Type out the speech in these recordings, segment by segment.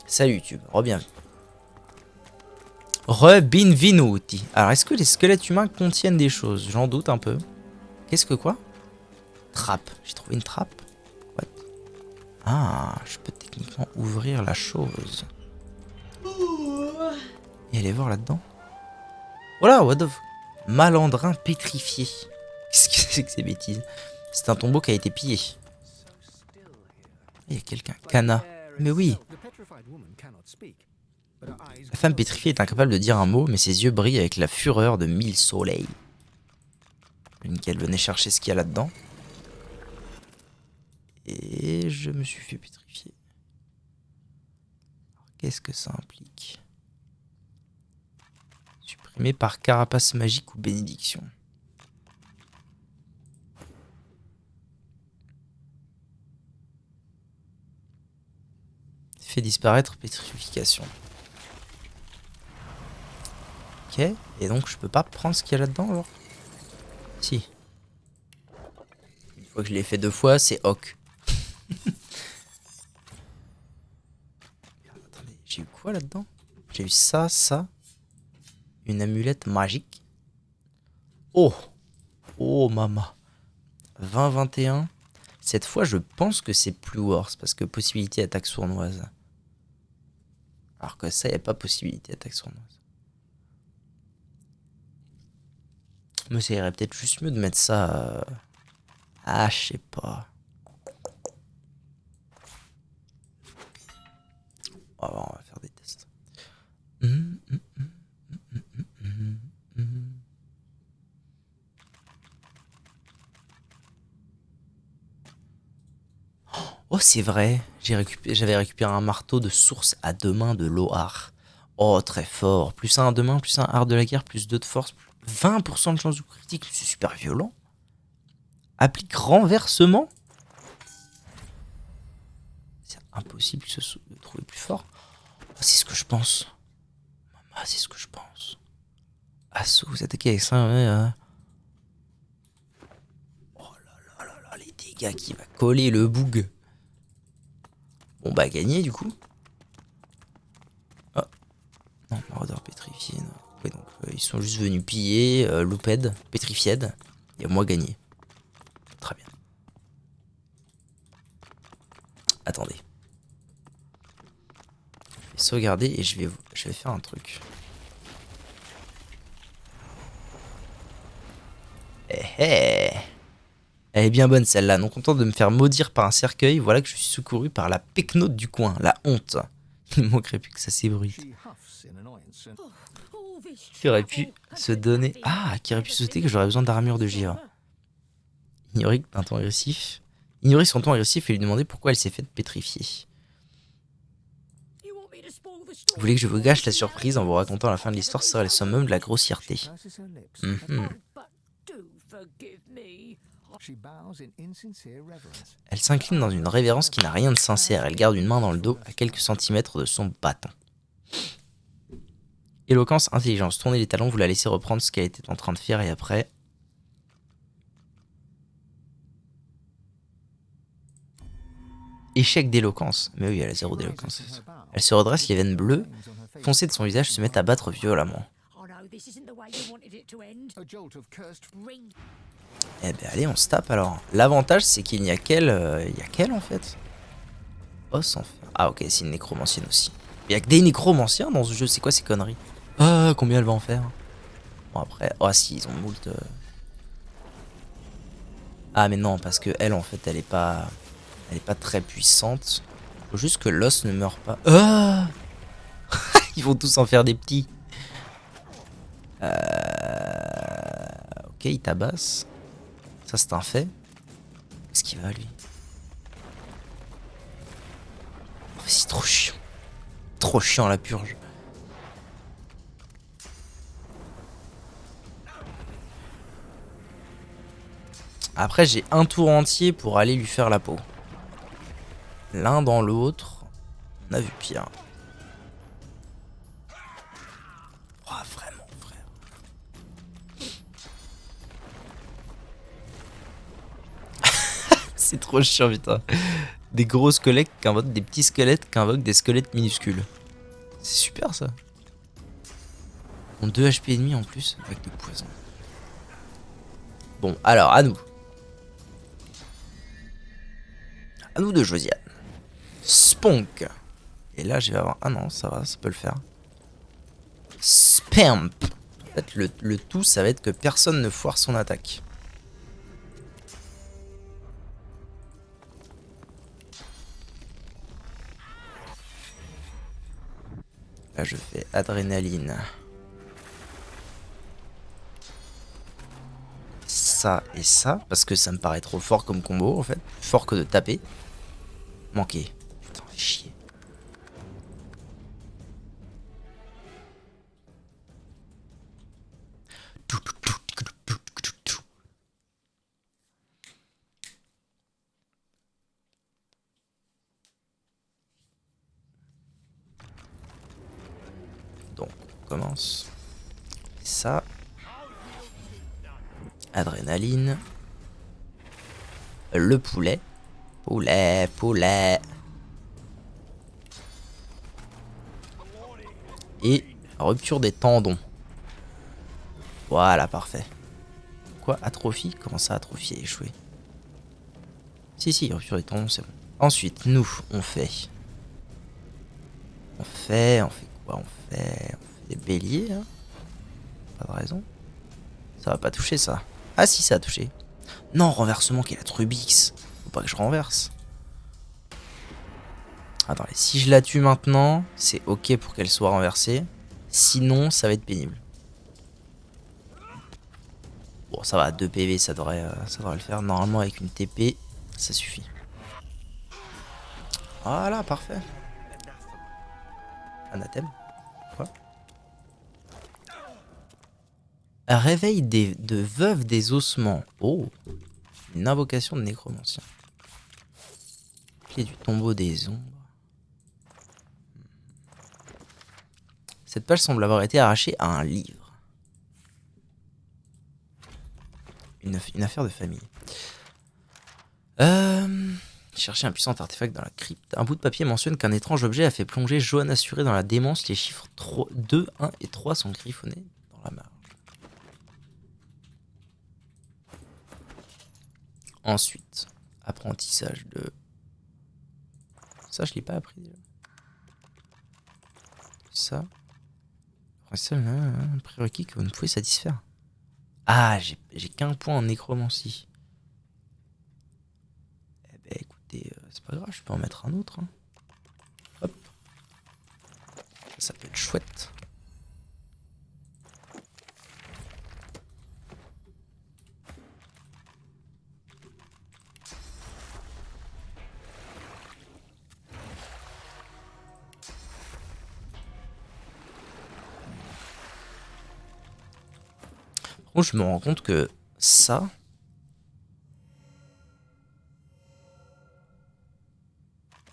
Salut YouTube, re-bienvenue. Re-binvenuti. Alors, est-ce que les squelettes humains contiennent des choses? J'en doute un peu. Qu'est-ce que quoi? Trappe. J'ai trouvé une trappe. What? Ah, je peux techniquement ouvrir la chose. Et aller voir là-dedans. Voilà, what the f... Malandrin pétrifié. Qu'est-ce que c'est que ces bêtises? C'est un tombeau qui a été pillé. Il y a quelqu'un. Kana. Mais oui. La femme pétrifiée est incapable de dire un mot, mais ses yeux brillent avec la fureur de 1000 soleils. Qu'elle venait chercher ce qu'il y a là-dedans. Et je me suis fait pétrifier. Qu'est-ce que ça implique? Supprimé par carapace magique ou bénédiction. Fait disparaître pétrification. Ok, et donc je peux pas prendre ce qu'il y a là-dedans alors? Si. Une fois que je l'ai fait 2 fois, c'est ok. Attendez, j'ai eu quoi là-dedans? J'ai eu ça, ça. Une amulette magique. Oh! Oh mama. 20-21. Cette fois, je pense que c'est plus worse parce que possibilité attaque sournoise. Alors que ça, il n'y a pas possibilité attaque sournoise. Mais ça irait peut-être juste mieux de mettre ça... Ah, je sais pas. On va faire des tests. Oh, c'est vrai. J'avais récupéré un marteau de source à 2 mains de Lohar. Oh, très fort. Plus 1 à 2 mains, plus 1 art de la guerre, plus 2 de force, 20% de chance de critique. C'est super violent. Applique renversement. C'est impossible de trouver plus fort. Oh, c'est ce que je pense. Ah, c'est ce que je pense. Assaut, vous attaquez avec ça, ouais. Oh là là là là, les dégâts qui va coller le boug. Bon bah gagné du coup. Oh. Non, maraudeur pétrifié. Non. Ouais, donc ils sont juste venus piller, louped, pétrified. Et moi gagné. Très bien. Attendez. Je vais sauvegarder et je vais faire un truc. Eh eh. Elle est bien bonne celle-là. Non content de me faire maudire par un cercueil, voilà que je suis secouru par la pecnote du coin, la honte. Il ne manquerait plus que ça s'ébruite. Qui aurait pu se donner... Ah, qui aurait pu sauter que j'aurais besoin d'armure de givre. Ignorer un ton agressif. Ignorer son ton agressif et lui demander pourquoi elle s'est faite pétrifier. Vous voulez que je vous gâche la surprise en vous racontant la fin de l'histoire, ce serait le summum de la grossièreté. Elle s'incline dans une révérence qui n'a rien de sincère. Elle garde une main dans le dos à quelques centimètres de son bâton. Éloquence, intelligence. Tournez les talons, vous la laissez reprendre ce qu'elle était en train de faire et après... Échec d'éloquence. Mais oui, elle a 0 d'éloquence. Elle se redresse, les veines bleues foncées de son visage se mettent à battre violemment. Eh ben allez, on se tape alors. L'avantage, c'est qu'il n'y a qu'elle... en fait. Oh, sans faire. Ah ok, c'est une nécromancienne aussi. Il y a que des nécromanciens dans ce jeu, c'est quoi ces conneries? Ah, combien elle va en faire? Bon après... Oh si, ils ont moult... Ah mais non, parce que elle, en fait, elle est pas... Elle est pas très puissante. Faut juste que l'os ne meure pas. Ah. Ils vont tous en faire des petits. Ok, il tabasse. Ça, c'est un fait. Qu'est-ce qu'il va, lui? Oh, c'est trop chiant. Trop chiant, la purge. Après, j'ai un tour entier pour aller lui faire la peau. L'un dans l'autre, on a vu pire. Oh, vraiment, frère. C'est trop chiant, putain. Des gros squelettes qui invoquent des petits squelettes qui invoquent des squelettes minuscules. C'est super ça. On 2 HP et demi en plus avec des poisons. Bon, alors à nous. À nous de Josiane. Spunk. Et là je vais avoir... Ah non, ça va, ça peut le faire. Spamp. En fait, le tout, ça va être que personne ne foire son attaque. Là, je fais adrénaline. Ça et ça, parce que ça me paraît trop fort comme combo, en fait. Fort que de taper. Manqué. Putain, chier. Donc, on commence. Ça. Adrénaline. Le poulet. Poulet, poulet. Et rupture des tendons. Voilà, parfait. Quoi, atrophie? Comment ça, atrophie et échoué? Si, rupture des tendons, c'est bon. Ensuite, nous, on fait quoi? On fait des béliers, hein. Pas de raison. Ça va pas toucher, ça. Ah si, ça a touché. Non, renversement qui est la Trubix. Faut pas que je renverse. Attendez, si je la tue maintenant, c'est ok pour qu'elle soit renversée. Sinon, ça va être pénible. Bon, ça va, 2 PV, ça devrait le faire. Normalement, avec une TP, ça suffit. Voilà, parfait. Anathème. Quoi? Un réveil de veuve des ossements. Oh, une invocation de nécromancien. Clé du tombeau des ombres. Cette page semble avoir été arrachée à un livre. Une affaire de famille. Chercher un puissant artefact dans la crypte. Un bout de papier mentionne qu'un étrange objet a fait plonger Johann Assuré dans la démence. Les chiffres 2, 1 et 3 sont griffonnés dans la marge. Ensuite, apprentissage de... Ça, je l'ai pas appris déjà. Ça. Un prérequis que vous ne pouvez satisfaire. Ah, j'ai qu'un point en nécromancie. Eh ben écoutez, c'est pas grave, je peux en mettre un autre. Hein. Hop. Ça peut être chouette. Par contre, je me rends compte que ça...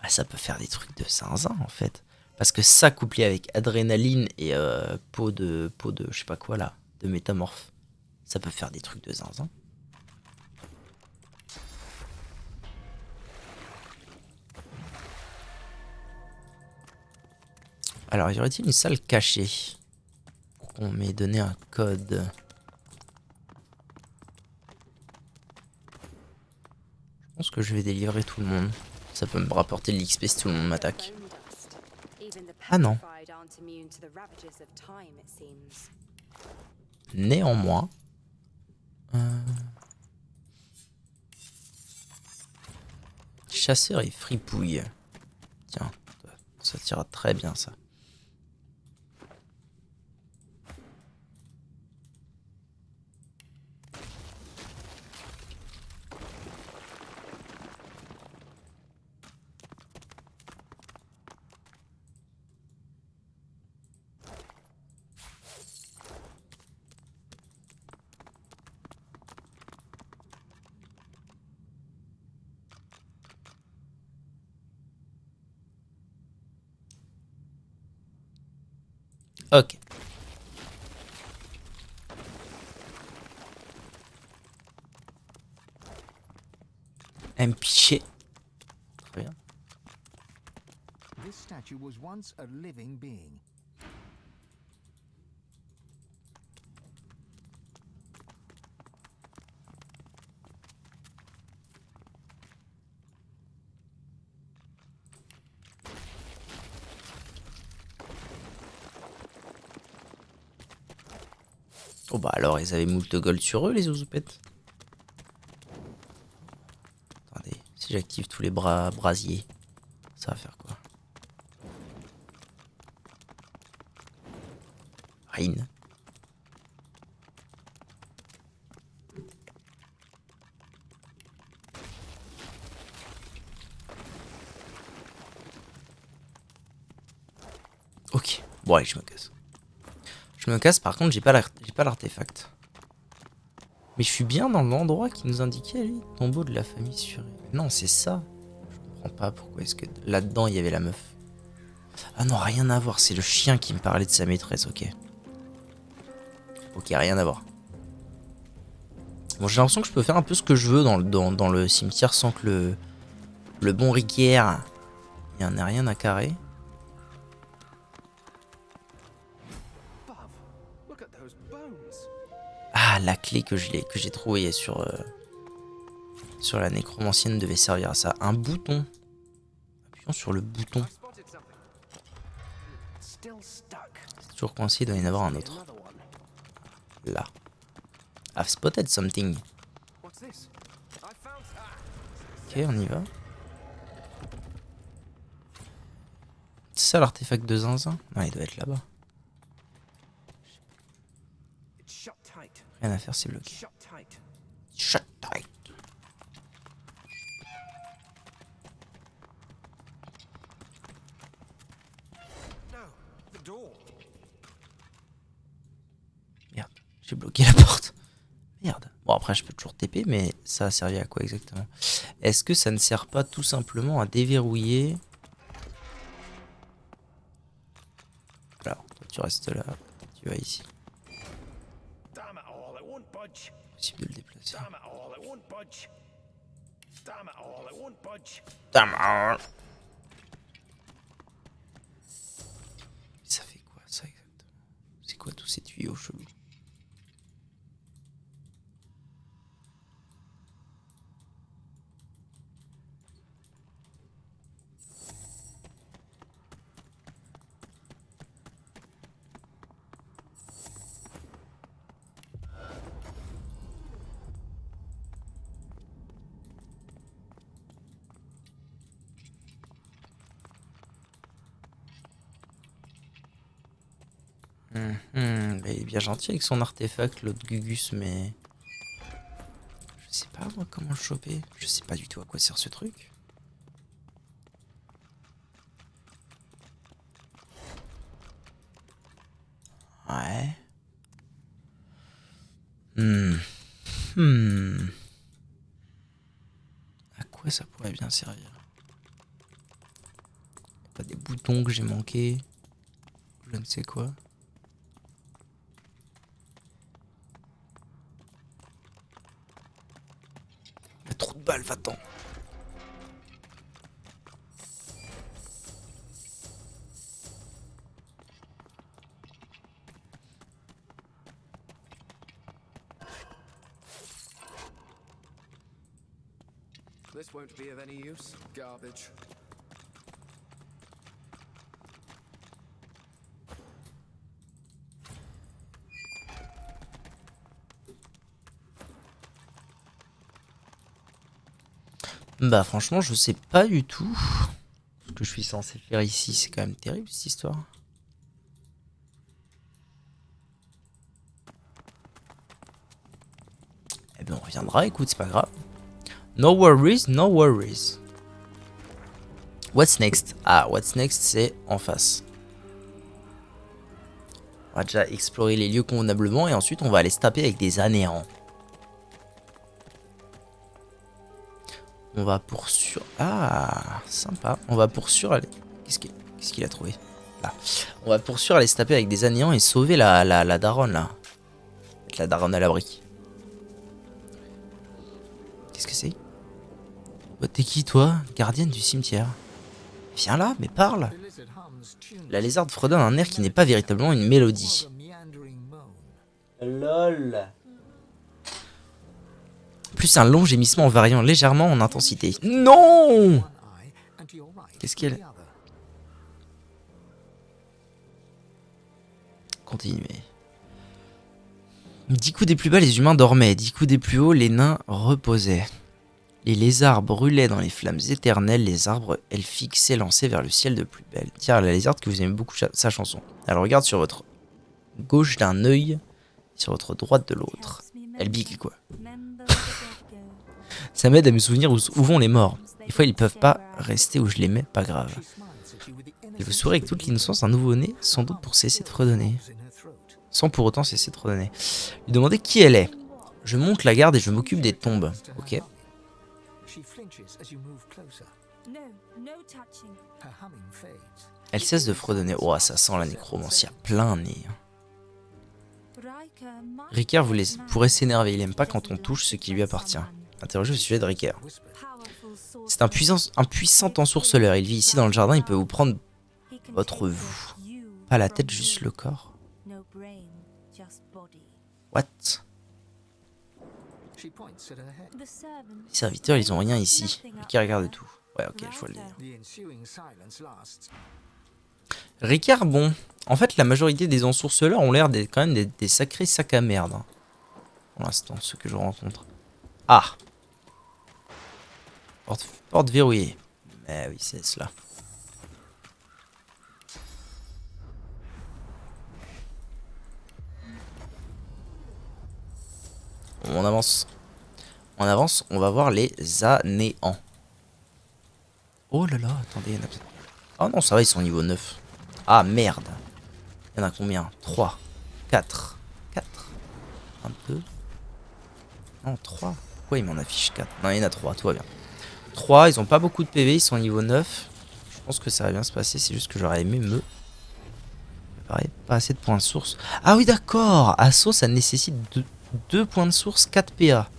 Ah, ça peut faire des trucs de zinzin en fait. Parce que ça couplé avec adrénaline et peau de je sais pas quoi là, de métamorphe, ça peut faire des trucs de zinzin. Alors, y aurait-il une salle cachée? On m'ait donné un code. Je pense que je vais délivrer tout le monde. Ça peut me rapporter de l'XP si tout le monde m'attaque. Ah non. Néanmoins... Chasseur et fripouille. Tiens, ça tira très bien ça. Ok. Un pichet. Très bien. This statue was once a living being. Oh bah alors, ils avaient moult gold sur eux, les ouzoupettes. Attendez, si j'active tous les brasiers, ça va faire quoi? Rien. Ok, bon allez, je me casse. Je me casse, par contre, j'ai pas l'artefact. Mais je suis bien dans l'endroit qui nous indiquait, lui, tombeau de la famille sur... Non, c'est ça. Je comprends pas pourquoi est-ce que là-dedans, il y avait la meuf. Ah non, rien à voir, c'est le chien qui me parlait de sa maîtresse, ok. Ok, rien à voir. Bon, j'ai l'impression que je peux faire un peu ce que je veux dans le cimetière sans que le bon Riquière, il n'y en a rien à carrer. Ah, la clé que j'ai trouvée sur la nécromancienne devait servir à ça. Un bouton. Appuyons sur le bouton. C'est toujours coincé, il doit y en avoir un autre. Là. I've spotted something. Ok, on y va. C'est ça l'artefact de zinzin? Non, il doit être là-bas. Rien à faire, c'est bloqué. Shut tight. Merde, j'ai bloqué la porte. Merde. Bon, après, je peux toujours TP, mais ça a servi à quoi exactement? Est-ce que ça ne sert pas tout simplement à déverrouiller? Alors, toi, tu restes là. Tu vas ici. Possible de le déplacer. Ça fait quoi ça exactement? C'est quoi tous ces tuyaux chelous? Bah, il est bien gentil avec son artefact, l'autre Gugus, mais... Je sais pas moi comment le choper. Je sais pas du tout à quoi sert ce truc. Ouais. À quoi ça pourrait bien servir? Pas des boutons que j'ai manqué. Je ne sais quoi. Il y a trop de balles, va-t'en. This won't be of any use. Garbage. Bah franchement, je sais pas du tout ce que je suis censé faire ici. C'est quand même terrible cette histoire. Eh ben on reviendra, écoute, c'est pas grave. No worries, no worries. What's next? Ah, what's next, c'est en face. On va déjà explorer les lieux convenablement et ensuite on va aller se taper avec des anéants. On va poursuivre... Ah, sympa. On va poursuivre... Qu'est-ce qu'il a trouvé? Là. On va poursuivre aller se taper avec des anéants et sauver la daronne là. Mettre la daronne à l'abri. Qu'est-ce que c'est? T'es qui toi? Gardienne du cimetière. Viens là, mais parle. The lizard hums tuneless, La lézarde fredonne un air qui n'est pas véritablement une mélodie. more of a meandering moan. LOL. Plus un long gémissement variant légèrement en intensité. Non! One eye, and to your right, Qu'est-ce qu'elle- the other. Continuez. 10 coups des plus bas, les humains dormaient. 10 coups des plus hauts, les nains reposaient. Les lézards brûlaient dans les flammes éternelles. Les arbres elfiques s'élançaient vers le ciel de plus belle. Dire à la lézarde que vous aimez beaucoup sa chanson. Elle regarde sur votre gauche d'un œil, sur votre droite de l'autre. Elle bigle quoi. Ça m'aide à me souvenir où vont les morts. Des fois ils peuvent pas rester où je les mets, pas grave. She smiles at you with the Et vous sourez avec toute l'innocence d'un nouveau-né, sans doute pour cesser de fredonner. in her throat. Sans pour autant cesser de fredonner. Lui demander qui elle est. Je monte la garde et je m'occupe des tombes. Ok. She flinches as you move closer. Her humming fades. Elle cesse de fredonner. Oh, ça sent la nécromancie à plein nez. Ricard pourrait s'énerver. Il aime pas quand on touche ce qui lui appartient. Interrogez au sujet de Ricard. Whisper. C'est un puissant ensourceleur. Il vit ici dans le jardin. Il peut vous prendre votre vous. Pas la tête, juste le corps. What? She points at her head. Les serviteurs, ils ont rien ici. Ricard regarde tout. Ouais, ok, je vois le délire. The ensuing silence lasts. Ricard, bon. En fait, la majorité des ensourceleurs ont l'air d'être quand même des sacrés sacs à merde. Hein. Pour l'instant, ceux que je rencontre. Ah! Porte verrouillée. Mais oui, c'est cela. On avance. On avance, on va voir les anéants. Oh là là, attendez, il y en a peut-être. Oh non, ça va, ils sont niveau 9. Ah merde. Il y en a combien? 3, 4, 4, 1, 2. Non, 3. Pourquoi il m'en affiche 4? Non, il y en a 3, tout va bien. 3, ils ont pas beaucoup de PV, ils sont niveau 9. Je pense que ça va bien se passer, c'est juste que j'aurais aimé me préparer. Pas assez de points de source. Ah oui, d'accord. Assaut, ça nécessite 2 points de source, 4 PA.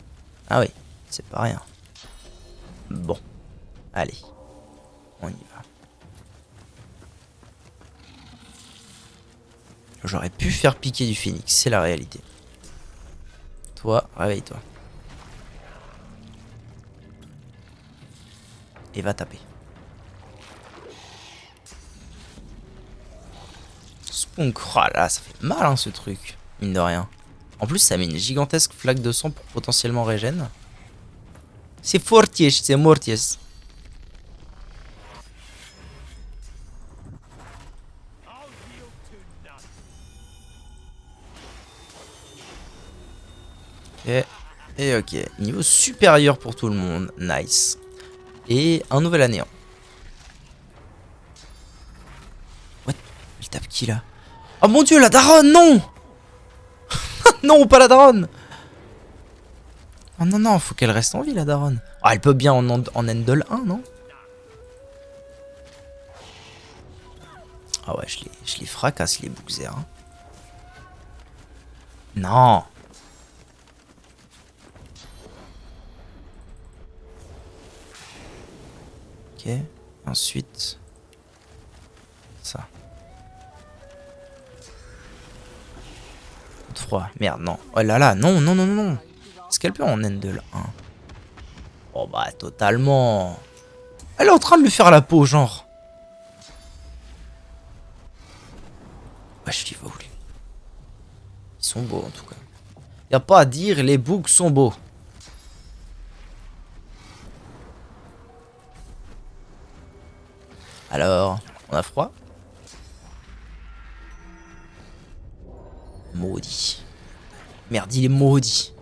Ah oui, c'est pas rien. Bon, allez, on y va. J'aurais pu faire piquer du phénix, c'est la réalité. Toi, réveille-toi. Et va taper. Spunk, oh là, ça fait mal hein, ce truc, mine de rien. En plus, ça met une gigantesque flaque de sang pour potentiellement régène. C'est fortiche, c'est mortiès. Et ok, niveau supérieur pour tout le monde, nice. Et un nouvel anéant. What? Il tape qui là? Oh mon dieu, la daronne, non! Non, pas la daronne! Oh non, non, faut qu'elle reste en vie la daronne. Ah, elle peut bien en Endel 1, non? Ah ouais, je les fracasse les bouxers. Hein. Non! Ok, ensuite ça. Coup de froid, merde, non. Oh là là, non, non, non, non, non. Est-ce qu'elle peut en Endel 1? Oh bah, totalement. Elle est en train de lui faire la peau, genre. Ouais, je dis va où lui. Ils sont beaux en tout cas. Y a pas à dire, les boucs sont beaux. Alors, on a froid? Maudit. Merde, il est maudit.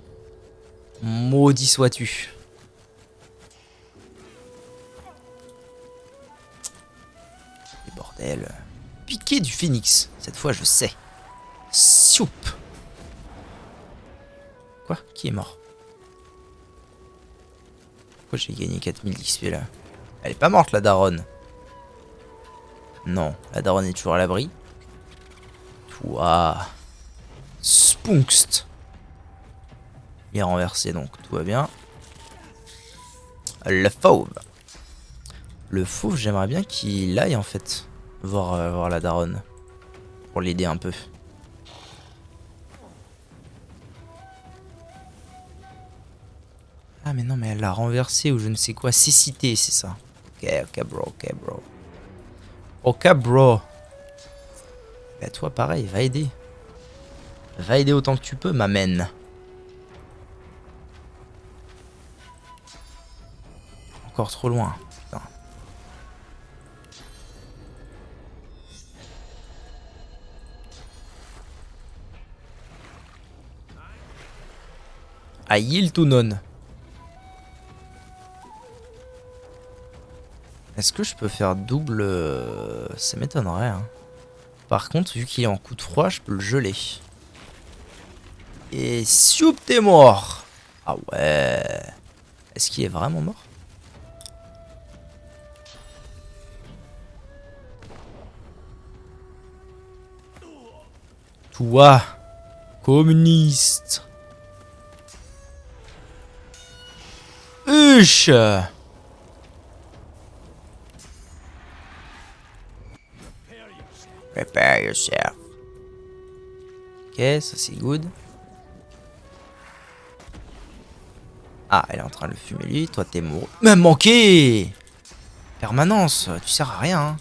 Maudit sois-tu. Et bordel. Piqué du phénix. Cette fois, je sais. Soup. Quoi? Qui est mort? Pourquoi j'ai gagné 4000 d'XP là? Elle est pas morte la daronne. Non, la daronne est toujours à l'abri. Toi. Spunkst. Il est renversé donc tout va bien. Le fauve. Le fauve, j'aimerais bien qu'il aille en fait voir la daronne. Pour l'aider un peu. Ah mais non mais elle l'a renversé ou je ne sais quoi. Cécité c'est ça. Ok bro, ok bro. Ok bro. Bah toi pareil, va aider. Va aider autant que tu peux, ma mène. Encore trop loin. Putain. Aïe tout non. Est-ce que je peux faire double... Ça m'étonnerait. Hein. Par contre, vu qu'il est en coup de froid, je peux le geler. Et soup, t'es mort. Ah ouais. Est-ce qu'il est vraiment mort? Toi, communiste. Huch. Prepare yourself. Ok, ça c'est good. Ah, elle est en train de le fumer lui. Toi, t'es mort. Même manqué. Permanence, tu sers à rien. Hein.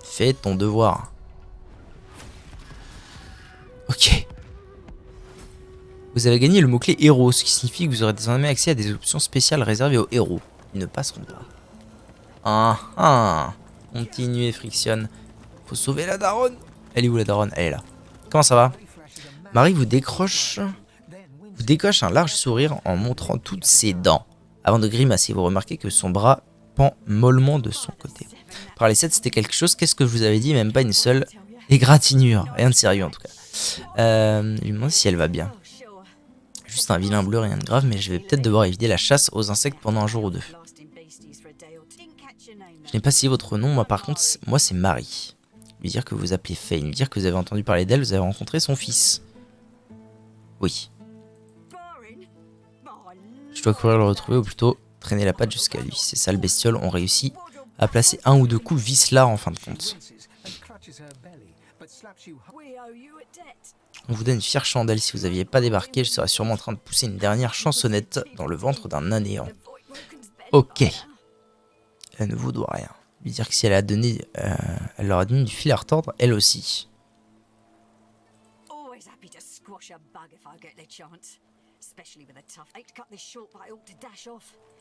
Fais ton devoir. Ok. Vous avez gagné le mot-clé héros, ce qui signifie que vous aurez désormais accès à des options spéciales réservées aux héros. Ils ne passeront pas. Ah ah. Continuez, frictionne. Faut sauver la daronne. Elle est où la daronne? Elle est là. Comment ça va? Marie vous décoche un large sourire en montrant toutes ses dents. Avant de grimacer, vous remarquez que son bras pend mollement de son côté. Par les 7, c'était quelque chose. Qu'est-ce que je vous avais dit? Même pas une seule égratignure. Rien de sérieux en tout cas. Lui demande si elle va bien. Juste un vilain bleu, rien de grave, mais je vais peut-être devoir éviter la chasse aux insectes pendant un jour ou deux. Je n'ai pas si votre nom, moi par contre, moi c'est Marie. Lui dire que vous appelez Faye, lui dire que vous avez entendu parler d'elle, vous avez rencontré son fils. Oui. Je dois courir le retrouver ou plutôt traîner la patte jusqu'à lui. Ces sales bestioles ont réussi à placer un ou deux coups vicelards en fin de compte. On vous donne une fière chandelle. Si vous n'aviez pas débarqué, je serais sûrement en train de pousser une dernière chansonnette dans le ventre d'un anéant. Ok. Elle ne vous doit rien. Lui dire que si elle a donné, elle leur a donné du fil à retordre, elle aussi.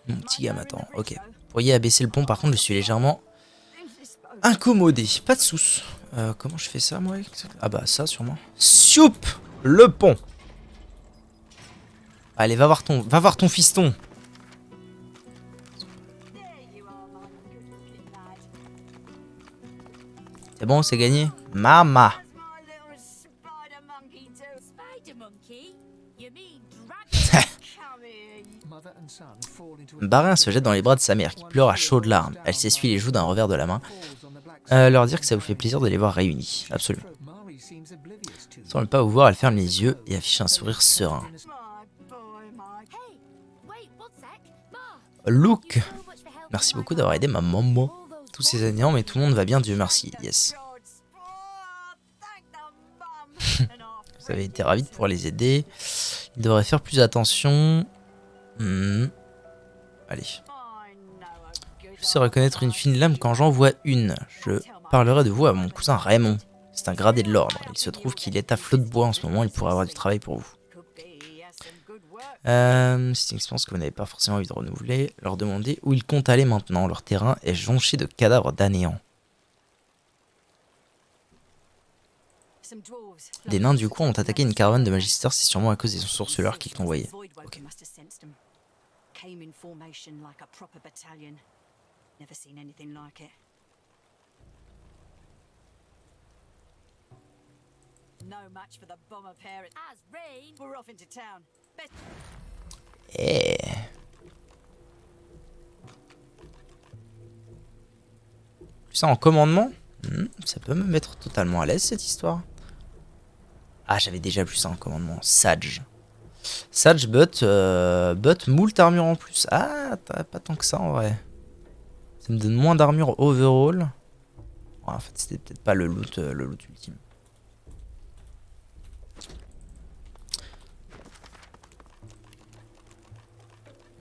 Mon petit gars m'attend. Ok. Vous pourriez abaisser le pont, par contre, je suis légèrement incommodé. Pas de soucis. Comment je fais ça, moi? Ah bah ça, sûrement. Soupe le pont. Allez, va voir ton fiston. C'est bon, c'est gagné. Mama. Barin se jette dans les bras de sa mère qui pleure à chaudes larmes. Elle s'essuie les joues d'un revers de la main. Leur dire que ça vous fait plaisir de les voir réunis. Absolument. Sans ne pas vous voir, elle ferme les yeux et affiche un sourire serein. Luke, merci beaucoup d'avoir aidé ma maman. Tous ces années, mais tout le monde va bien, Dieu merci. Yes. Vous avez été ravis de pouvoir les aider. Ils devraient faire plus attention. Allez. Je sais reconnaître une fine lame quand j'en vois une. Je parlerai de vous à mon cousin Raymond. C'est un gradé de l'ordre. Il se trouve qu'il est à flot de bois en ce moment. Il pourrait avoir du travail pour vous. C'est une expérience que vous n'avez pas forcément envie de renouveler. Leur demander où ils comptent aller maintenant. Leur terrain est jonché de cadavres d'anéants. Des nains du coin ont attaqué une caravane de magisters. C'est sûrement à cause des sorceleurs qui convoyaient. Okay. Eh. Ça en commandement, ça peut me mettre totalement à l'aise cette histoire. Ah, j'avais déjà plus ça en commandement. Sage. Sage but moult armure en plus. Ah, t'as pas tant que ça en vrai. Ça me donne moins d'armure overall. Ouais, en fait, c'était peut-être pas le loot ultime.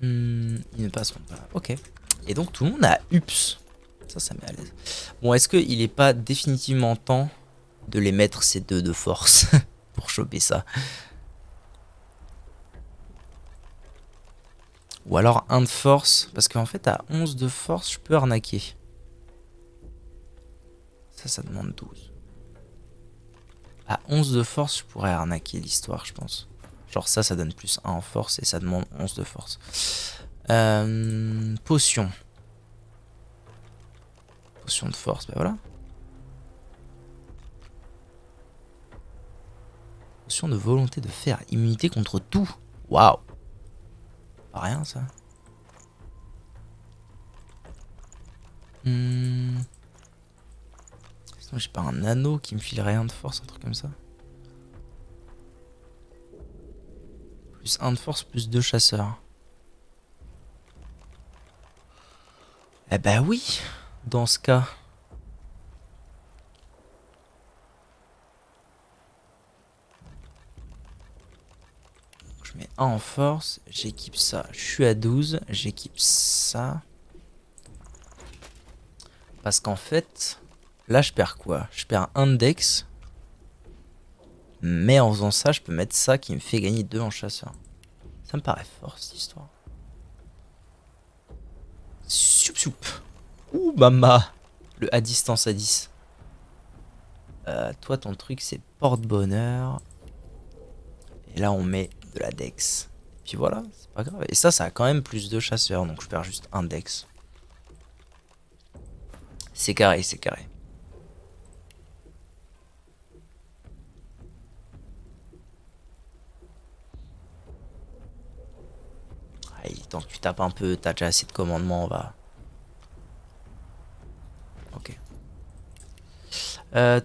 Ils ne passeront pas. Ok. Et donc tout le monde a UPS. Ça met à l'aise. Bon, est-ce qu'il est pas définitivement temps de les mettre ces deux de force pour choper ça? Ou alors un de force, parce qu'en fait à 11 de force, je peux arnaquer. Ça demande 12. À 11 de force, je pourrais arnaquer l'histoire, je pense. Genre ça donne plus 1 en force et ça demande 11 de force. Potion. Potion de force, ben voilà. Potion de volonté de fer. Immunité contre tout. Waouh. Pas rien ça. Sinon j'ai pas un anneau qui me file rien de force, un truc comme ça. Plus 1 de force, plus 2 chasseurs. Eh bah oui, dans ce cas. Je mets 1 en force, j'équipe ça. Je suis à 12, j'équipe ça. Parce qu'en fait, là je perds quoi? Je perds 1 de dex. Mais en faisant ça, je peux mettre ça qui me fait gagner 2 en chasseur. Ça me paraît fort cette histoire. Soup soup. Ouh mama. Le à distance à 10. Toi ton truc c'est porte-bonheur. Et là on met de la dex. Et puis voilà, c'est pas grave. Et ça a quand même plus de chasseurs. Donc je perds juste 1 dex. C'est carré, c'est carré. Allez, tant que tu tapes un peu, t'as déjà assez de commandements, on va... Ok.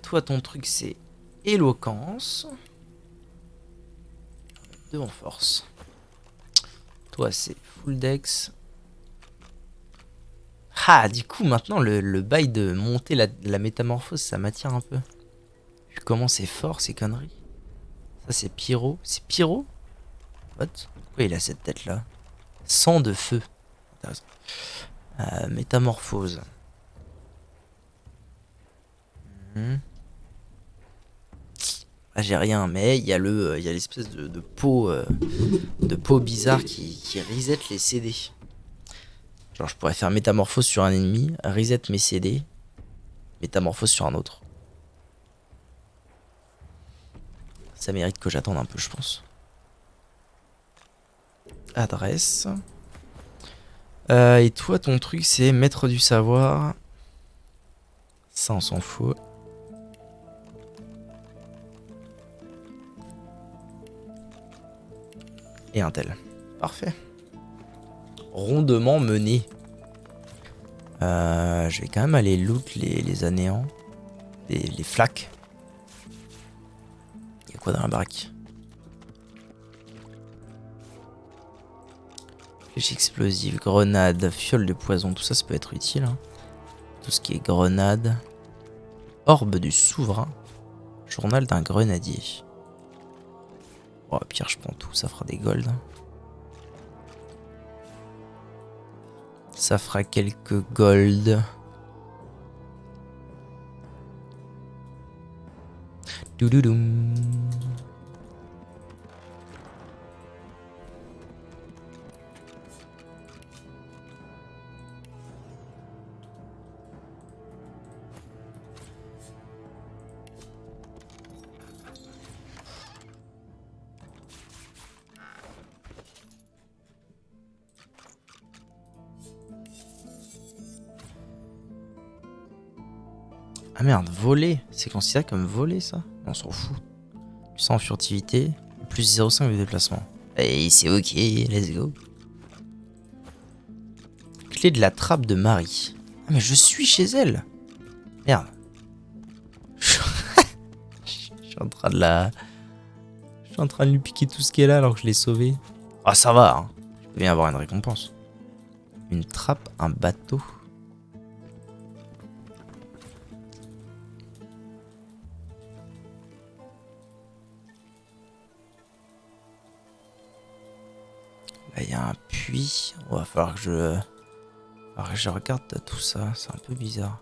Toi, ton truc, c'est éloquence. 2 en force. Toi, c'est full dex. Ah, du coup, maintenant, le bail de monter la métamorphose, ça m'attire un peu. Vu comment c'est fort, ces conneries. Ça, c'est pyro. C'est pyro? What? Pourquoi il a cette tête-là? Sang de feu. Intéressant. Métamorphose. Ah, j'ai rien, mais il y a l'espèce de peau bizarre qui reset les CD. Genre je pourrais faire métamorphose sur un ennemi, reset mes CD, métamorphose sur un autre. Ça mérite que j'attende un peu, je pense. Adresse. Et toi, ton truc, c'est maître du savoir. Ça, on s'en fout. Et un tel. Parfait. Rondement mené. Je vais quand même aller loot les anéants. Les flaques. Il y a quoi dans la baraque? Flèche explosive, grenade, fiole de poison. Tout ça, ça peut être utile. Hein. Tout ce qui est grenade. Orbe du souverain. Journal d'un grenadier. Oh, pire, je prends tout. Ça fera des golds. Ça fera quelques gold. Doudoudoum. Ah merde, voler. C'est considéré comme voler ça? On s'en fout. Plus 100 en furtivité, plus 0,5 de déplacement. Et c'est ok, let's go. Clé de la trappe de Marie. Ah mais je suis chez elle. Merde. Je suis en train suis en train de lui piquer tout ce qui est là alors que je l'ai sauvé. Ah, ça va, hein. Je peux bien avoir une récompense. Une trappe, un bateau. Là, il y a un puits. Il va falloir que je regarde tout ça. C'est un peu bizarre.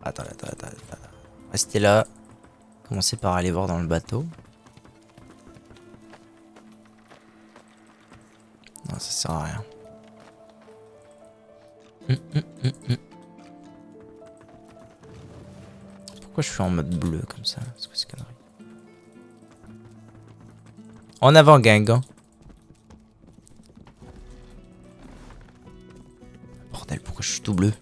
Attends. Restez là. Commencez par aller voir dans le bateau. Non, ça sert à rien. Pourquoi je suis en mode bleu comme ça? C'est quoi ces conneries? En avant, gang. Hein. Bordel, pourquoi je suis tout bleu?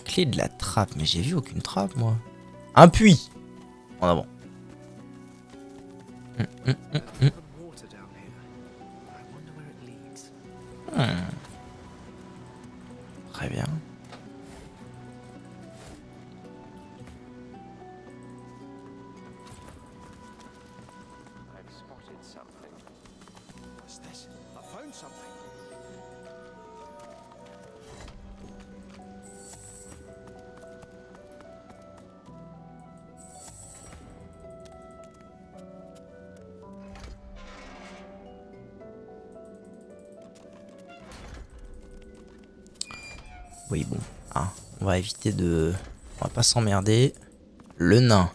Clé de la trappe, mais j'ai vu aucune trappe moi. Un puits. En avant. Très bien. Oui, bon. Hein, on va éviter de... On va pas s'emmerder. Le nain.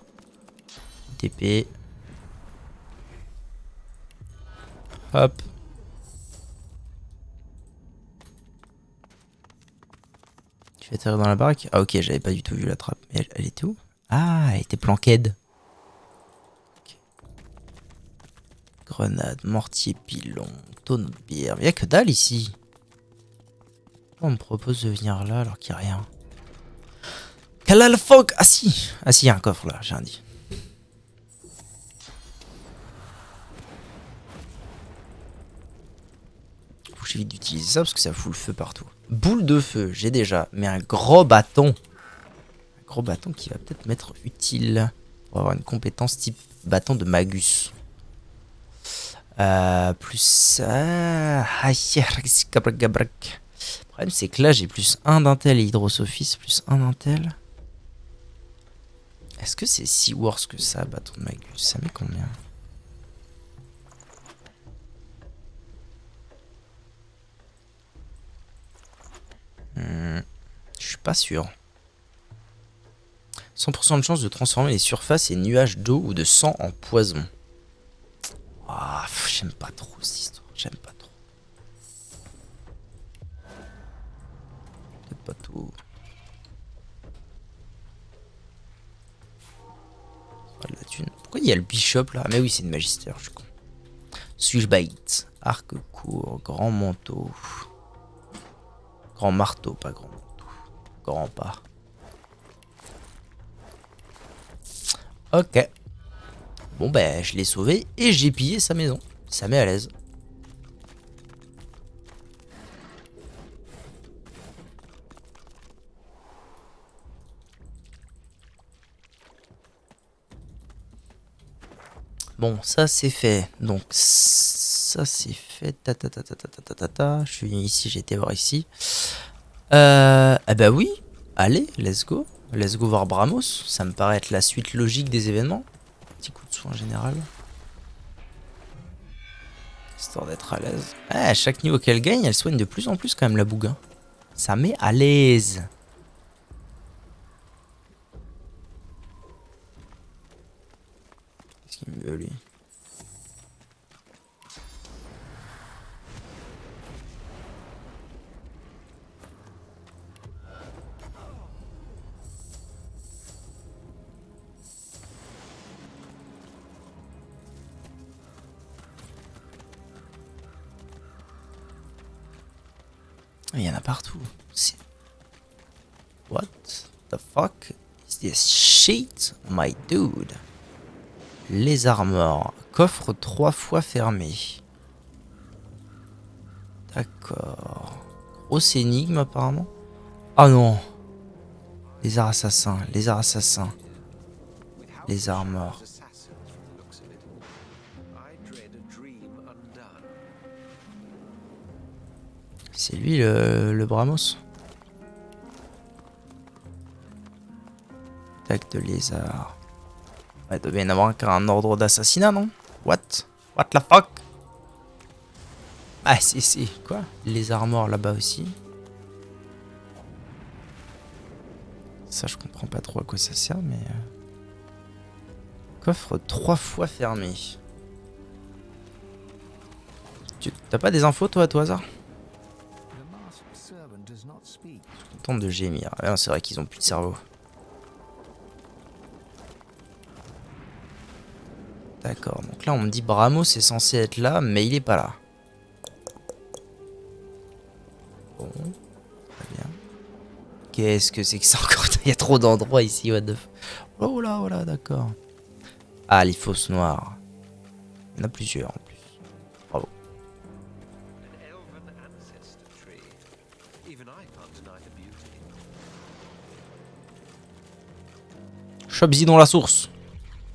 TP. Hop. Tu vas atterrir dans la baraque? Ah ok, j'avais pas du tout vu la trappe. Mais elle était où? Ah, elle était planquée. Okay. Grenade, mortier, pilon, tonneau de bière. Il y a que dalle ici. On me propose de venir là alors qu'il n'y a rien. Quelle a le fuck? Ah si, il y a un coffre là, j'ai rien dit. Faut que j'évite d'utiliser ça parce que ça fout le feu partout. Boule de feu, j'ai déjà, mais un gros bâton. Un gros bâton qui va peut-être m'être utile. Pour avoir une compétence type bâton de Magus. Plus ça. Le problème c'est que là j'ai plus 1 d'intel et hydrosophisme, plus 1 d'intel. Est-ce que c'est si worse que ça, bâton de Magus? Ça met combien? Je suis pas sûr. 100% de chance de transformer les surfaces et nuages d'eau ou de sang en poison. Ah, j'aime pas trop cette histoire. J'aime pas trop. Peut-être pas tout. De la thune. Pourquoi il y a le bishop là? Mais oui, c'est une magistère, je suis con. Switchbait, arc court, grand manteau. Grand marteau, pas grand manteau. Grand pas. Ok. Bon ben, je l'ai sauvé et j'ai pillé sa maison. Ça met à l'aise. Bon, ça c'est fait. Donc ça c'est fait. Je suis venu ici, j'ai été voir ici. Ah bah oui. Allez, let's go. Let's go voir Bramos. Ça me paraît être la suite logique des événements. Petit coup de soin général. Histoire d'être à l'aise. Ah, à chaque niveau qu'elle gagne, elle soigne de plus en plus quand même la bouga. Ça met à l'aise. Qu'est-ce qu'il me veut lui? Il y en a partout. What the fuck is this shit, my dude? Les armors. Coffre 3 fois fermé. D'accord. Grosse énigme apparemment. Ah non. Lézard assassin, lézard assassin. Lézard mort. C'est lui le Bramos. Tac de lézard. Ouais, il doit bien y avoir un ordre d'assassinat, non? What? What the fuck? Ah, si. Quoi? Lézard mort là-bas aussi. Ça, je comprends pas trop à quoi ça sert, mais... Coffre 3 fois fermé. T'as pas des infos, toi, à tout hasard? Je suis content de gémir. Ah, c'est vrai qu'ils ont plus de cerveau. D'accord, donc là, on me dit Bramos est censé être là, mais il est pas là. Bon, très bien. Qu'est-ce que c'est que ça encore? Il y a trop d'endroits ici, what the f... Oh là, d'accord. Ah, les fosses noires. Il y en a plusieurs en plus. Bravo. Chope-y dans la source.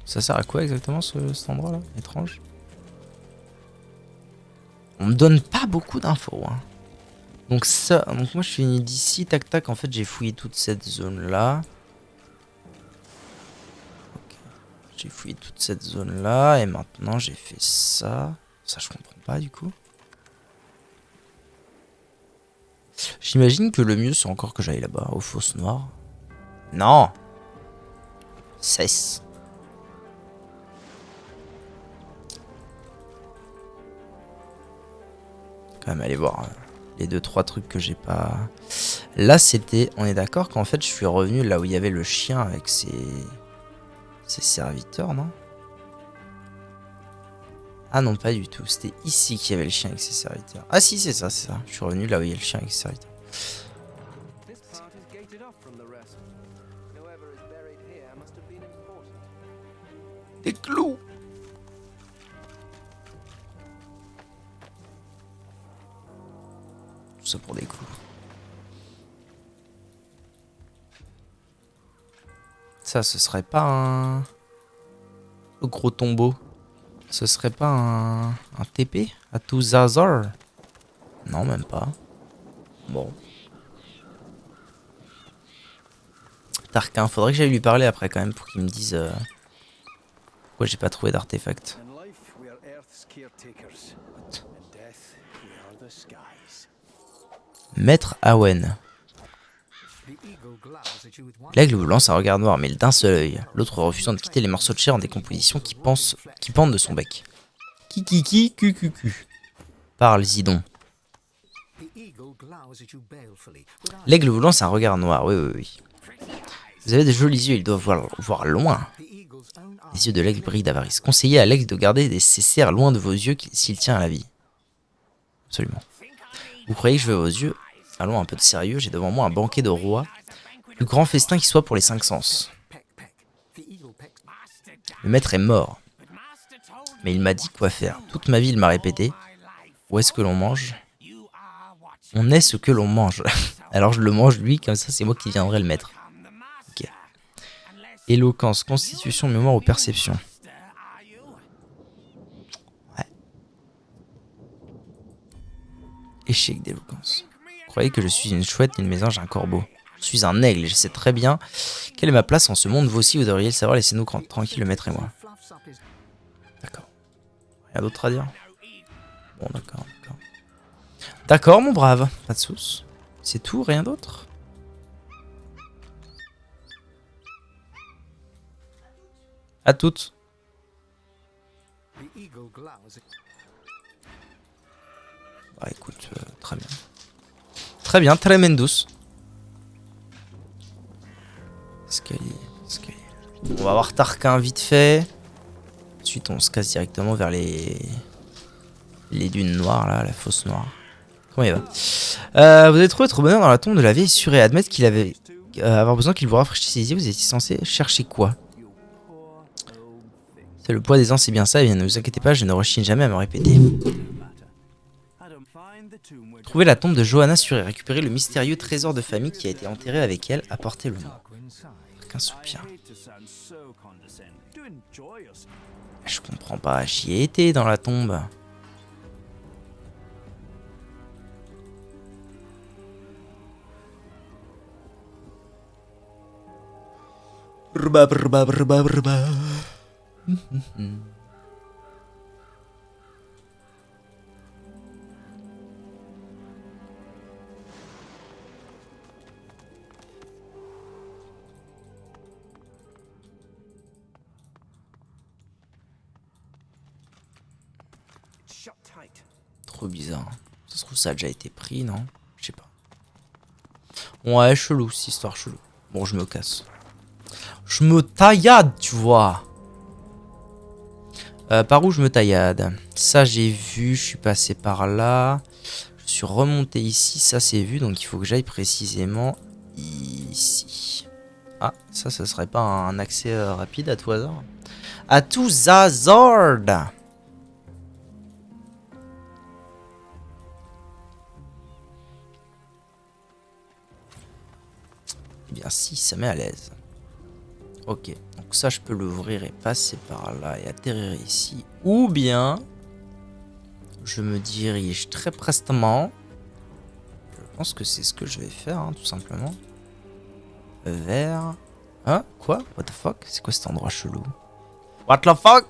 Ça sert à quoi exactement cet endroit là? Étrange. On me donne pas beaucoup d'infos. Hein. Donc moi je suis venu d'ici, tac tac, en fait j'ai fouillé toute cette zone là. Okay. J'ai fouillé toute cette zone là et maintenant j'ai fait ça. Ça je comprends pas du coup. J'imagine que le mieux c'est encore que j'aille là-bas, aux fosses noires. Non. Cesse. Quand même aller voir les 2-3 trucs que j'ai pas... Là c'était... On est d'accord qu'en fait je suis revenu là où il y avait le chien avec ses serviteurs, non? Ah non, pas du tout. C'était ici qu'il y avait le chien avec ses serviteurs. Ah si, c'est ça, c'est ça. Je suis revenu là où il y a le chien avec ses serviteurs. Des clous. Tout ça pour des clous. Ça, ce serait pas un... Le gros tombeau. Ce serait pas un TP à tout Zazar? Non, même pas. Bon. Tarquin, faudrait que j'aille lui parler après quand même pour qu'il me dise pourquoi j'ai pas trouvé d'artefact. Maître Awen. L'aigle vous lance un regard noir, mais d'un seul œil. L'autre refusant de quitter les morceaux de chair en décomposition qui pendent de son bec. Cu. Parle, Zidon. L'aigle vous lance un regard noir, oui. Vous avez de jolis yeux, il doit voir loin. Les yeux de l'aigle brillent d'avarice. Conseillez à l'aigle de garder ses serres loin de vos yeux s'il tient à la vie. Absolument. Vous croyez que je veux vos yeux? Allons, un peu de sérieux, j'ai devant moi un banquet de roi. Le grand festin qui soit pour les 5 sens. Le maître est mort. Mais il m'a dit quoi faire. Toute ma vie, il m'a répété. Où est-ce que l'on mange? On est ce que l'on mange. Alors je le mange lui, comme ça c'est moi qui viendrai le mettre. Ok. Éloquence, constitution, mémoire ou perception. Ouais. Échec d'éloquence. Vous croyez que je suis une chouette, une mésange, un corbeau? Je suis un aigle et je sais très bien quelle est ma place en ce monde. Vous aussi, vous devriez le savoir. Laissez-nous tranquille, le maître et moi. D'accord. Rien d'autre à dire? Bon, d'accord. D'accord, mon brave. Pas de sauce. C'est tout, rien d'autre? À toutes. Bah écoute, très bien. Très bien, tremendous. Escalier. On va voir Tarquin vite fait. Ensuite, on se casse directement vers les dunes noires, là, la fosse noire. Comment il va? Vous avez trouvé votre bonheur dans la tombe de la vieille sûre et admettre qu'il avait avoir besoin qu'il vous rafraîchisse ses yeux. Vous étiez censé chercher quoi? C'est le poids des ans, c'est bien ça. Et bien, ne vous inquiétez pas, je ne rechigne jamais à me répéter. Trouvez la tombe de Johanna sur et récupérez le mystérieux trésor de famille qui a été enterré avec elle. Apportez le nom. Qu'un soupir. Je comprends pas, j'y ai été dans la tombe. Brba, brba, brba, brba. Trop bizarre. Ça se trouve ça a déjà été pris, non? Je sais pas. Ouais, chelou, cette histoire chelou. Bon, je me casse. Je me taillade, tu vois. Par où je me taillade? Ça, j'ai vu, je suis passé par là. Je suis remonté ici, ça c'est vu, donc il faut que j'aille précisément ici. Ah, ça serait pas un accès rapide à tout hasard? À tout hasard! Eh bien si, ça met à l'aise. Ok, donc ça je peux l'ouvrir et passer par là et atterrir ici. Ou bien, je me dirige très prestement. Je pense que c'est ce que je vais faire, hein, tout simplement. Vers... Hein? Quoi? What the fuck? C'est quoi cet endroit chelou? What the fuck?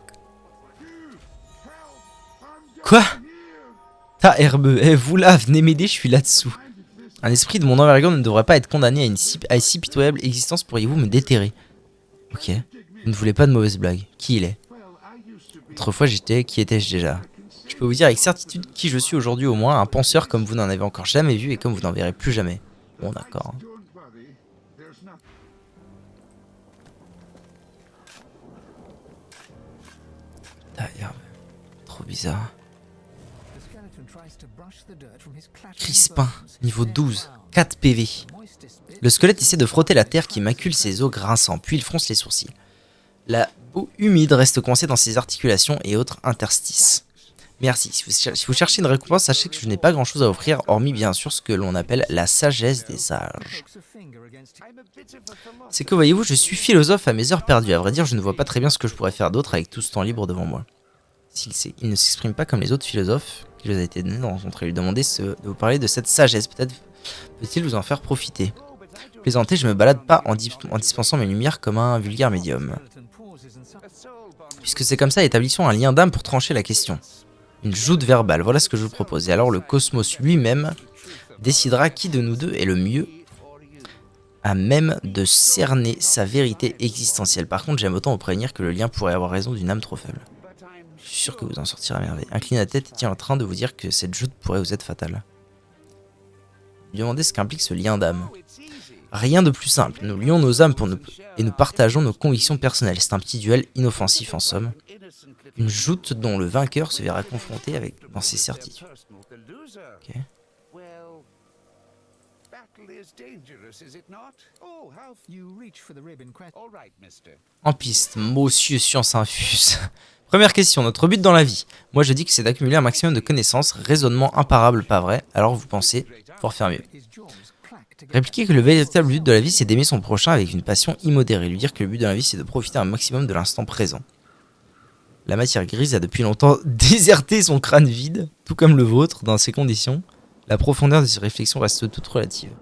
Quoi? Ta herbe, vous là, venez m'aider, je suis là-dessous. Un esprit de mon envergure ne devrait pas être condamné à une si pitoyable existence, pourriez-vous me déterrer? Ok. Vous ne voulez pas de mauvaise blague. Qui il est? Autrefois j'étais... Qui étais-je déjà? Je peux vous dire avec certitude qui je suis aujourd'hui au moins. Un penseur comme vous n'en avez encore jamais vu et comme vous n'en verrez plus jamais. Bon d'accord. D'ailleurs, trop bizarre. Crispin, niveau 12, 4 PV. Le squelette essaie de frotter la terre qui macule ses os grinçants, puis il fronce les sourcils. La boue humide reste coincée dans ses articulations et autres interstices. Merci, si vous cherchez une récompense, sachez que je n'ai pas grand chose à offrir, hormis bien sûr ce que l'on appelle la sagesse des sages. C'est que voyez-vous, je suis philosophe à mes heures perdues, à vrai dire je ne vois pas très bien ce que je pourrais faire d'autre avec tout ce temps libre devant moi. Il ne s'exprime pas comme les autres philosophes qui vous a été donné de rencontrer, lui demander de vous parler de cette sagesse, peut-être peut-il vous en faire profiter. Plaisanter, je me balade pas en dispensant mes lumières comme un vulgaire médium. Puisque c'est comme ça, établissons un lien d'âme pour trancher la question. Une joute verbale, voilà ce que je vous propose. Et alors le cosmos lui-même décidera qui de nous deux est le mieux à même de cerner sa vérité existentielle. Par contre, j'aime autant vous prévenir que le lien pourrait avoir raison d'une âme trop faible. Je suis sûr que vous en sortirez à merveille. Incline la tête et tiens en train de vous dire que cette joute pourrait vous être fatale. Lui demandez ce qu'implique ce lien d'âme. Rien de plus simple. Nous lions nos âmes et nous partageons nos convictions personnelles. C'est un petit duel inoffensif en somme. Une joute dont le vainqueur se verra confronté dans ses certitudes. Ok. En piste, monsieur science infuse. Première question, notre but dans la vie. Moi je dis que c'est d'accumuler un maximum de connaissances, raisonnement imparable, pas vrai? Alors vous pensez, pour faire mieux. Répliquez que le véritable but de la vie c'est d'aimer son prochain avec une passion immodérée. Lui dire que le but de la vie c'est de profiter un maximum de l'instant présent. La matière grise a depuis longtemps déserté son crâne vide, tout comme le vôtre, dans ces conditions. La profondeur de ses réflexions reste toute relative.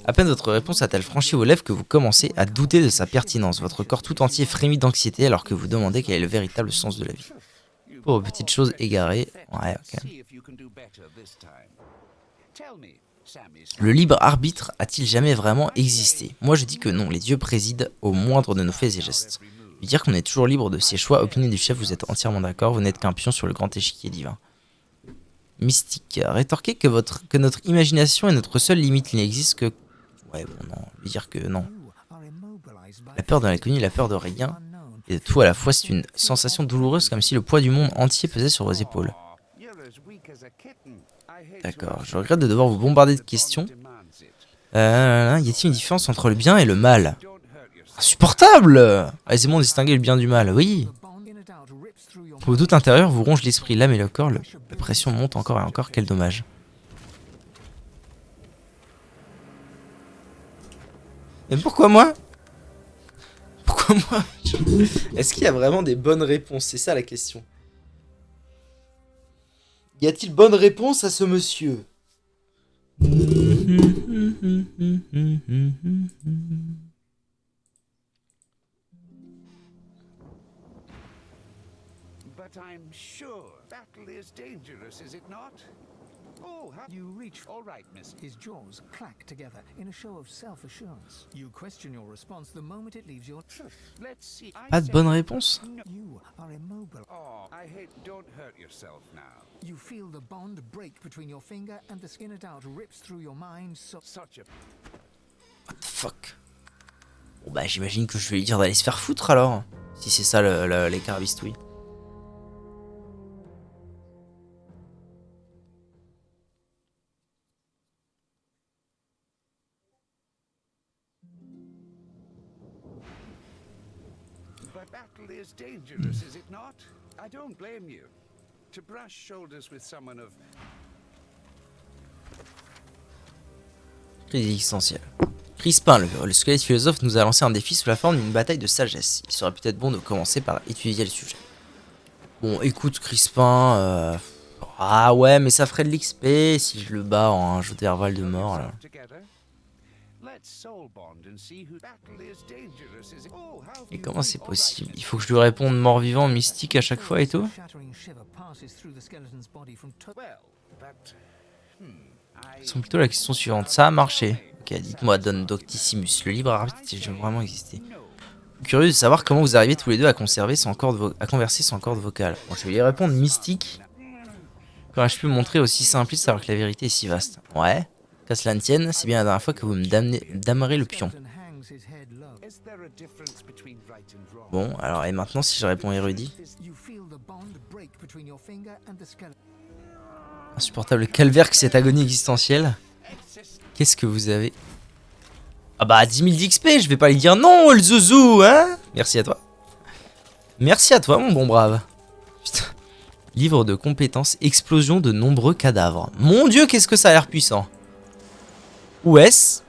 À peine votre réponse a-t-elle franchi vos lèvres que vous commencez à douter de sa pertinence. Votre corps tout entier frémit d'anxiété alors que vous demandez quel est le véritable sens de la vie. Pour petites choses égarées. Ouais, ok. Le libre arbitre a-t-il jamais vraiment existé? Moi je dis que non, les dieux président au moindre de nos faits et gestes. Lui dire qu'on est toujours libre de ses choix, opinion du chef, vous êtes entièrement d'accord, vous n'êtes qu'un pion sur le grand échiquier divin. Mystique, rétorquer que notre imagination est notre seule limite, il n'existe que... Ouais bon non, lui dire que non. La peur de l'inconnu, la peur de rien, et de tout à la fois, c'est une sensation douloureuse comme si le poids du monde entier pesait sur vos épaules. D'accord, je regrette de devoir vous bombarder de questions. Y a-t-il une différence entre le bien et le mal? Insupportable! Aisément distinguer le bien du mal, oui. Vos doutes intérieurs vous rongent l'esprit, l'âme et le corps. La pression monte encore et encore. Quel dommage. Mais pourquoi moi? Pourquoi moi? Est-ce qu'il y a vraiment des bonnes réponses? C'est ça la question. Y a-t-il bonne réponse à ce monsieur? But I'm sure battle is dangerous, is it not? Oh, how you reach. All right, miss. His jaws clack together in a show of self-assurance. You question your response the moment it leaves your. Let's see. Pas de bonne réponse? You are immobile. Oh, I hate. Don't hurt yourself now. You feel the bond break between your finger and the skin it out rips through your mind. Such a. What the fuck? Bon bah j'imagine que je vais lui dire d'aller se faire foutre alors. Si c'est ça les carabistouilles. Battle is dangerous, is it not? I don't blame you. To brush shoulders with someone of. Crise existentielle. Crispin, le squelette philosophe, nous a lancé un défi sous la forme d'une bataille de sagesse. Il serait peut-être bon de commencer par étudier le sujet. Bon, écoute, Crispin, ah ouais, mais ça ferait de l'XP si je le bats en un jeu de verbal de mort, là. Et comment c'est possible? Il faut que je lui réponde mort-vivant, mystique à chaque fois et tout? C'est plutôt la question suivante. Ça a marché. Ok, dites-moi, Don Doctissimus, le libre arbitre a vraiment existé. Curieux de savoir comment vous arrivez tous les deux à converser sans corde vocale. Bon, je vais lui répondre mystique. Quand je peux montrer aussi simpliste alors que la vérité est si vaste? Ouais, qu'à cela ne tienne, c'est bien la dernière fois que vous me damerez le pion. Bon, alors et maintenant si je réponds érudit? Insupportable calvaire que cette agonie existentielle. Qu'est-ce que vous avez? Ah bah 10 000 d'XP, je vais pas lui dire non, le zouzou, hein? Merci à toi. Merci à toi, mon bon brave. Putain. Livre de compétences, explosion de nombreux cadavres. Mon dieu, qu'est-ce que ça a l'air puissant. Où est-ce?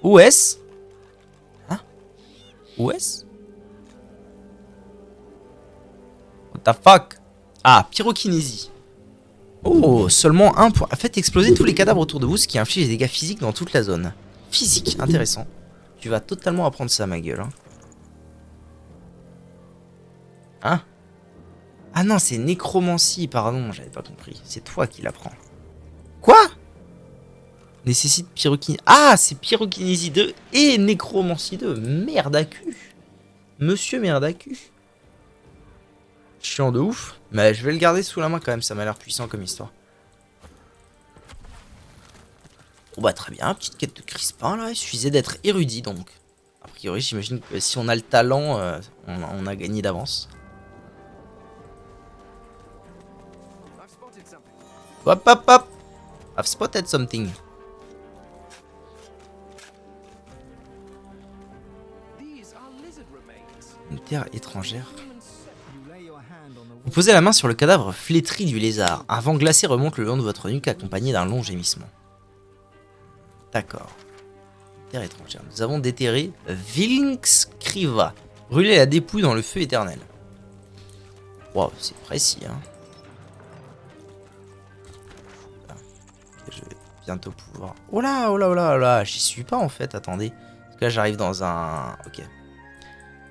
Où est-ce? Hein? Où est-ce? What the fuck? Ah, pyrokinésie. Oh, seulement un point. Faites exploser tous les cadavres autour de vous, ce qui inflige des dégâts physiques dans toute la zone. Physique, intéressant. Tu vas totalement apprendre ça, ma gueule. Hein? Ah non, c'est nécromancie, pardon, j'avais pas compris. C'est toi qui l'apprends. Quoi? Nécessite pyrokinésie. Ah, c'est pyrokinésie 2 et nécromancie 2. Merde à cul. Monsieur merde à cul. Chiant de ouf. Mais je vais le garder sous la main quand même, ça m'a l'air puissant comme histoire. Bon bah très bien, petite quête de Crispin là, il suffisait d'être érudit donc. A priori j'imagine que si on a le talent, on a gagné d'avance. Hop hop hop! I've spotted something. Une terre étrangère. Vous posez la main sur le cadavre flétri du lézard. Un vent glacé remonte le long de votre nuque accompagné d'un long gémissement. D'accord. Terre étrangère. Nous avons déterré Vilnkskriva. Brûler la dépouille dans le feu éternel. Waouh, c'est précis, hein. Je vais bientôt pouvoir... Oh là, oh là, oh là, oh là. J'y suis pas en fait, attendez. Parce que là j'arrive dans un... Ok.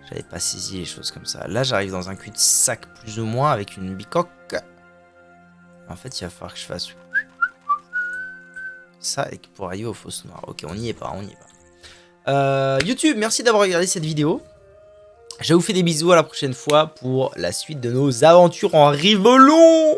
J'avais pas saisi les choses comme ça. Là j'arrive dans un cul-de-sac plus ou moins avec une bicoque. En fait il va falloir que je fasse... ça et pour arriver aux fosses noires. Ok, on n'y est pas, on n'y est pas. YouTube, merci d'avoir regardé cette vidéo. Je vous fais des bisous, à la prochaine fois pour la suite de nos aventures en Rivellon.